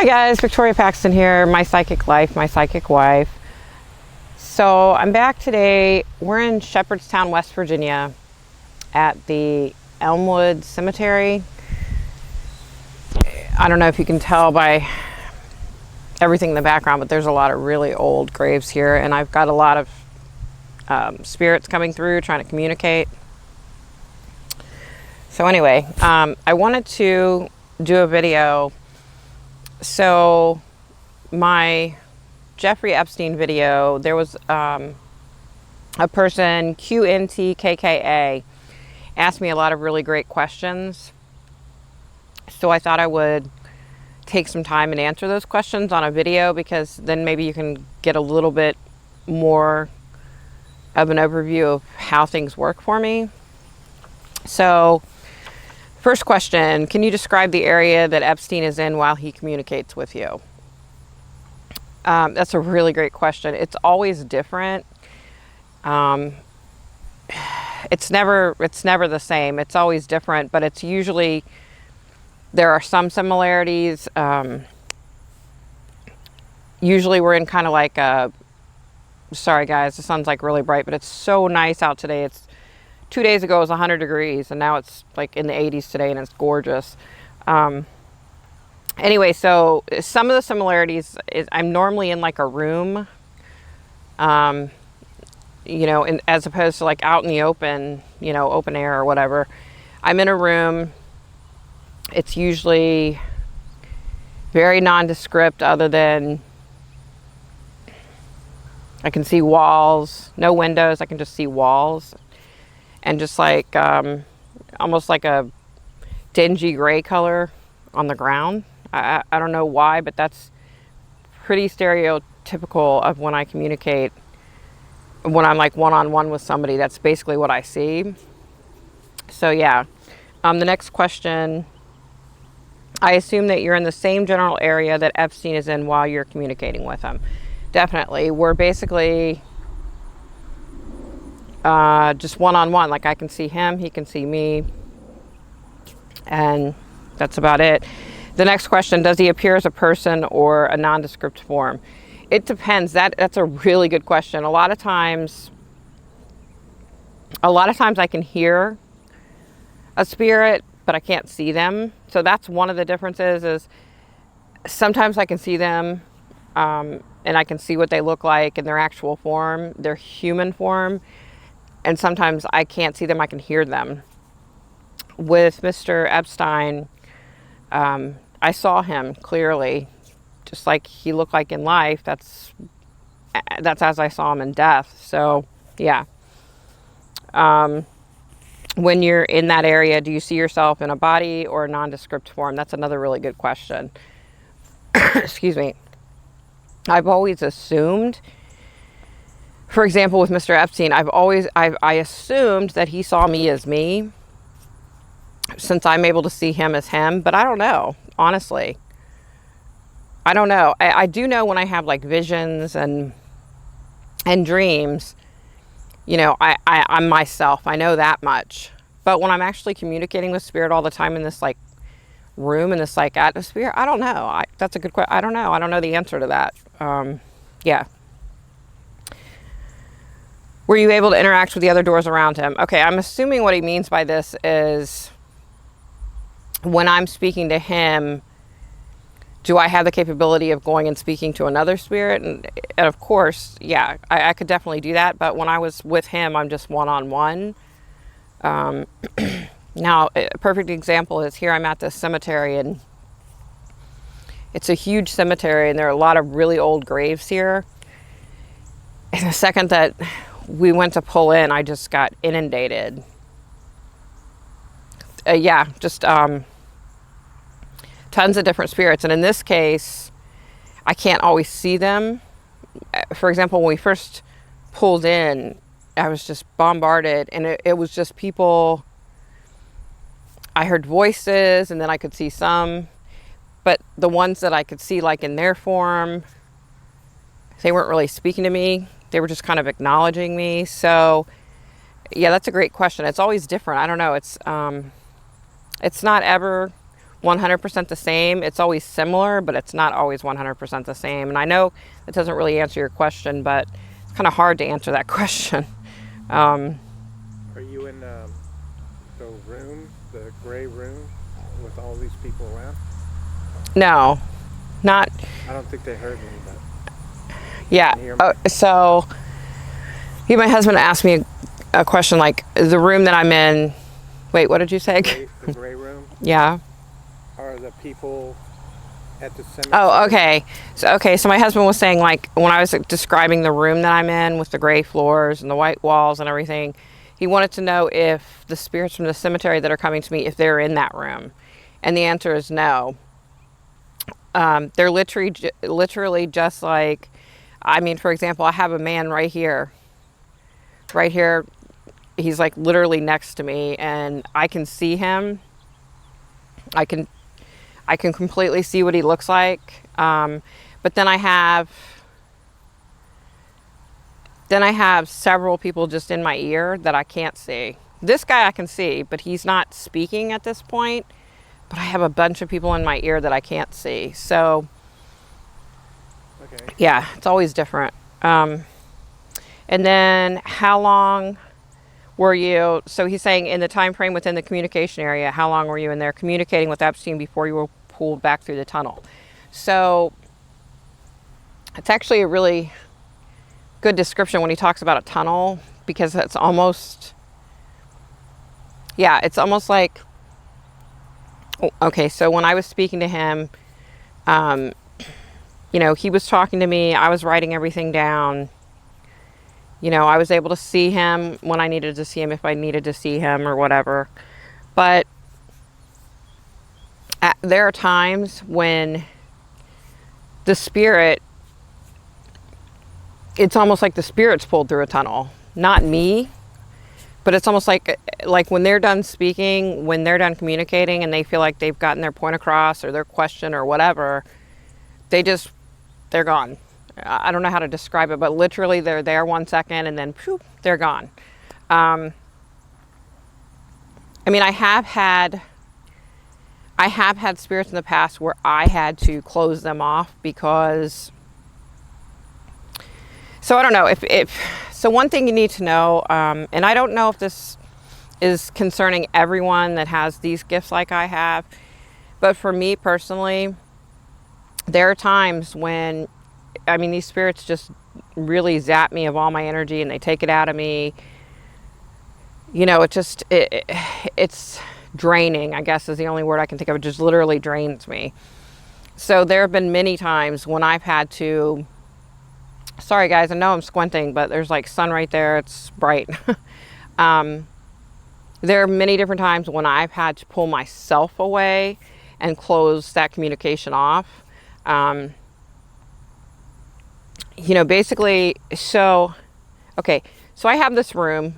Hi guys, Victoria Paxton here, My Psychic Life, My Psychic Wife. So I'm back today. We're in Shepherdstown, West Virginia at the Elmwood Cemetery. I don't know if you can tell by everything in the background, but there's a lot of really old graves here, and I've got a lot of spirits coming through trying to communicate. So anyway, I wanted to do a video. So my Jeffrey Epstein video, there was a person, QNTKKA, asked me a lot of really great questions. So I thought I would take some time and answer those questions on a video, because then maybe you can get a little bit more of an overview of how things work for me. So first question, can you describe the area that Epstein is in while he communicates with you? That's a really great question. It's always different. It's never the same. It's always different, but it's usually, there are some similarities. Usually we're in kind of like a, sorry guys, the sun's like really bright, but it's so nice out today. 2 days ago it was 100 degrees, and now it's like in the 80s today, and it's gorgeous. Anyway, so some of the similarities is I'm normally in like a room, you know, as opposed to like out in the open, you know, open air or whatever. I'm in a room. It's usually very nondescript, other than I can see walls, no windows. I can just see walls. And just like, almost like a dingy gray color on the ground. I don't know why, but that's pretty stereotypical of when I communicate. When I'm like one-on-one with somebody, that's basically what I see. So yeah. The next question, I assume that you're in the same general area that Epstein is in while you're communicating with him. Definitely. We're basically just one-on-one. Like I can see him, he can see me, and that's about it. The next question, does he appear as a person or a nondescript form? It depends. That's a really good question. A lot of times I can hear a spirit, but I can't see them. So that's one of the differences. Is sometimes I can see them, and I can see what they look like in their actual form, their human form. And sometimes I can't see them, I can hear them. With Mr. Epstein, I saw him clearly, just like he looked like in life. That's as I saw him in death. So, yeah. When you're in that area, do you see yourself in a body or a nondescript form? That's another really good question. Excuse me. I've always assumed, for example, with Mr. Epstein, I assumed that he saw me as me, since I'm able to see him as him, but I don't know, honestly. I don't know. I do know when I have like visions and dreams, you know, I'm myself. I know that much. But when I'm actually communicating with spirit all the time in this like room, in this like atmosphere, I don't know. That's a good question. I don't know. I don't know the answer to that. Yeah. Were you able to interact with the other doors around him? Okay, I'm assuming what he means by this is when I'm speaking to him, do I have the capability of going and speaking to another spirit? And of course, yeah, I could definitely do that. But when I was with him, I'm just one-on-one. Now, a perfect example is here I'm at this cemetery, and it's a huge cemetery, and there are a lot of really old graves here. And the second that we went to pull in, I just got inundated. Yeah, just tons of different spirits. And in this case, I can't always see them. For example, when we first pulled in, I was just bombarded, and it was just people. I heard voices, and then I could see some, but the ones that I could see like in their form, they weren't really speaking to me. They were just kind of acknowledging me. So yeah, that's a great question. It's always different. I don't know. It's not ever 100% the same. It's always similar, but it's not always 100% the same. And I know that doesn't really answer your question, but it's kind of hard to answer that question. Are you in the room, the gray room, with all these people around? No, not. I don't think they heard me, but yeah. So, my husband asked me a question like, the room that I'm in. Wait, what did you say? The gray room. Yeah. Are the people at the cemetery? Oh, okay. So my husband was saying, like, when I was describing the room that I'm in with the gray floors and the white walls and everything, he wanted to know if the spirits from the cemetery that are coming to me, if they're in that room. And the answer is no. They're literally just like, I mean, for example, I have a man right here. He's like literally next to me, and I can see him. I can completely see what he looks like. But then I have several people just in my ear that I can't see. This guy I can see, but he's not speaking at this point. But I have a bunch of people in my ear that I can't see. So, okay. Yeah, it's always different. And then how long were you, so he's saying in the time frame within the communication area, how long were you in there communicating with Epstein before you were pulled back through the tunnel? So it's actually a really good description when he talks about a tunnel, because it's almost like, okay, so when I was speaking to him, he was talking to me, I was writing everything down. I was able to see him when I needed to see him, if I needed to see him or whatever. But there are times when the spirit, it's almost like the spirit's pulled through a tunnel. Not me, but it's almost like when they're done speaking, when they're done communicating and they feel like they've gotten their point across or their question or whatever, they're gone. I don't know how to describe it, but literally they're there 1 second and then phew, they're gone. I mean, I have had spirits in the past where I had to close them off because, so I don't know so one thing you need to know, and I don't know if this is concerning everyone that has these gifts like I have, but for me personally, there are times when, I mean, these spirits just really zap me of all my energy and they take it out of me. It's draining, I guess is the only word I can think of. It just literally drains me. So there have been many times when I've had to, sorry guys, I know I'm squinting, but there's like sun right there. It's bright. There are many different times when I've had to pull myself away and close that communication off. Basically, so I have this room.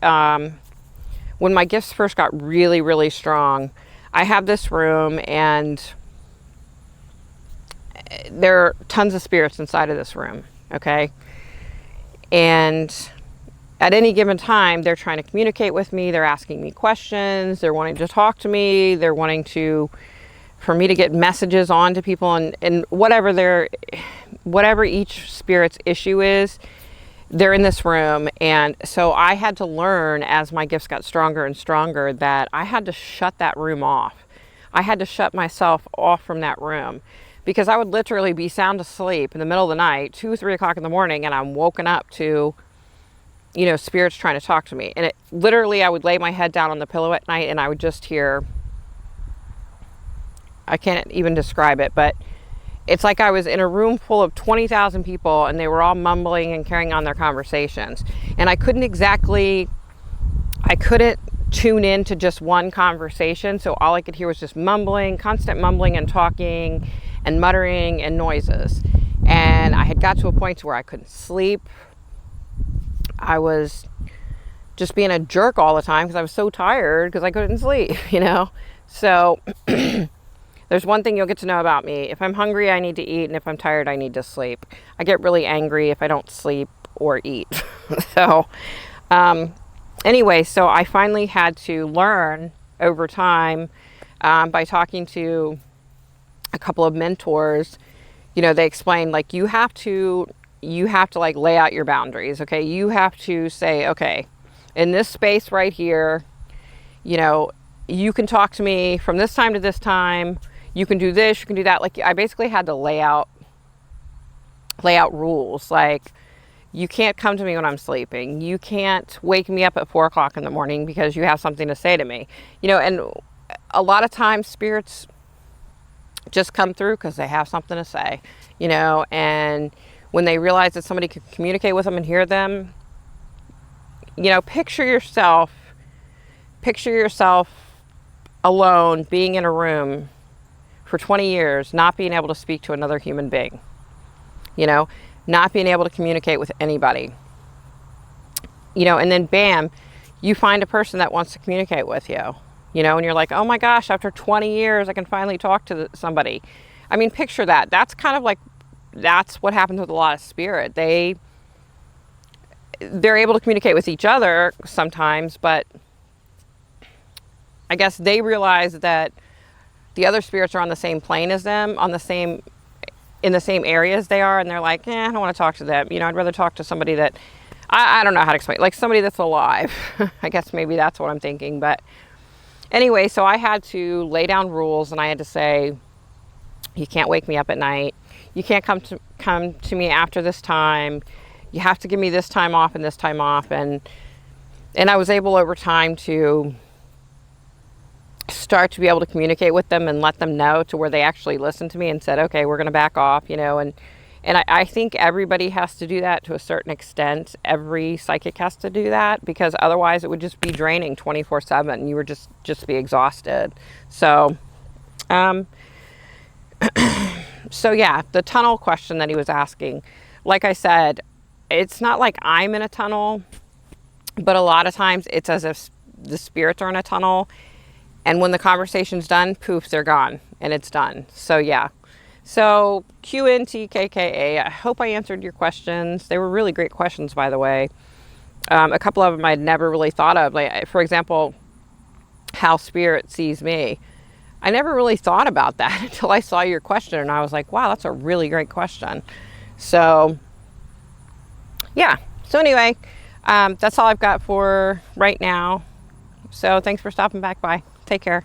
When my gifts first got really, really strong, I have this room and there are tons of spirits inside of this room, okay? And at any given time, they're trying to communicate with me. They're asking me questions. They're wanting to talk to me. They're wanting for me to get messages on to people, and whatever each spirit's issue is, they're in this room. And so I had to learn, as my gifts got stronger and stronger, that I had to shut that room off. I had to shut myself off from that room, because I would literally be sound asleep in the middle of the night, 2 or 3 o'clock in the morning, and I'm woken up to, spirits trying to talk to me. And I would lay my head down on the pillow at night and I would just hear, I can't even describe it, but it's like I was in a room full of 20,000 people and they were all mumbling and carrying on their conversations. And I couldn't tune in to just one conversation. So all I could hear was just mumbling, constant mumbling and talking and muttering and noises. And I had got to a point where I couldn't sleep. I was just being a jerk all the time because I was so tired because I couldn't sleep, So there's one thing you'll get to know about me. If I'm hungry, I need to eat. And if I'm tired, I need to sleep. I get really angry if I don't sleep or eat. So anyway, so I finally had to learn over time by talking to a couple of mentors. You know, they explain like you have to like lay out your boundaries. Okay, you have to say, okay, in this space right here, you know, you can talk to me from this time to this time. You can do this, you can do that. Like I basically had to lay out rules. Like you can't come to me when I'm sleeping. You can't wake me up at 4 o'clock in the morning because you have something to say to me. You know, and a lot of times spirits just come through because they have something to say, you know, and when they realize that somebody can communicate with them and hear them, you know, picture yourself alone being in a room for 20 years, not being able to speak to another human being, you know, not being able to communicate with anybody, you know, and then bam, you find a person that wants to communicate with you, you know, and you're like, oh my gosh, after 20 years, I can finally talk to somebody. I mean, picture that. That's kind of like, that's what happens with a lot of spirit. They're able to communicate with each other sometimes, but I guess they realize that the other spirits are on the same plane as them, in the same areas they are, and they're like, I don't want to talk to them. You know, I'd rather talk to somebody that, I don't know how to explain, like somebody that's alive. I guess maybe that's what I'm thinking. But anyway, so I had to lay down rules, and I had to say, you can't wake me up at night. You can't come to me after this time. You have to give me this time off and this time off. And I was able over time to start to be able to communicate with them and let them know to where they actually listened to me and said, okay, we're going to back off, you know, and I think everybody has to do that to a certain extent. Every psychic has to do that, because otherwise it would just be draining 24/7. You would just be exhausted. So, so yeah, the tunnel question that he was asking, like I said, it's not like I'm in a tunnel, but a lot of times it's as if the spirits are in a tunnel. And when the conversation's done, poof, they're gone and it's done. So yeah. So QNTKKA, I hope I answered your questions. They were really great questions, by the way. A couple of them I'd never really thought of. Like, for example, how spirit sees me. I never really thought about that until I saw your question, and I was like, wow, that's a really great question. So yeah. So anyway, that's all I've got for right now. So thanks for stopping back by. Take care.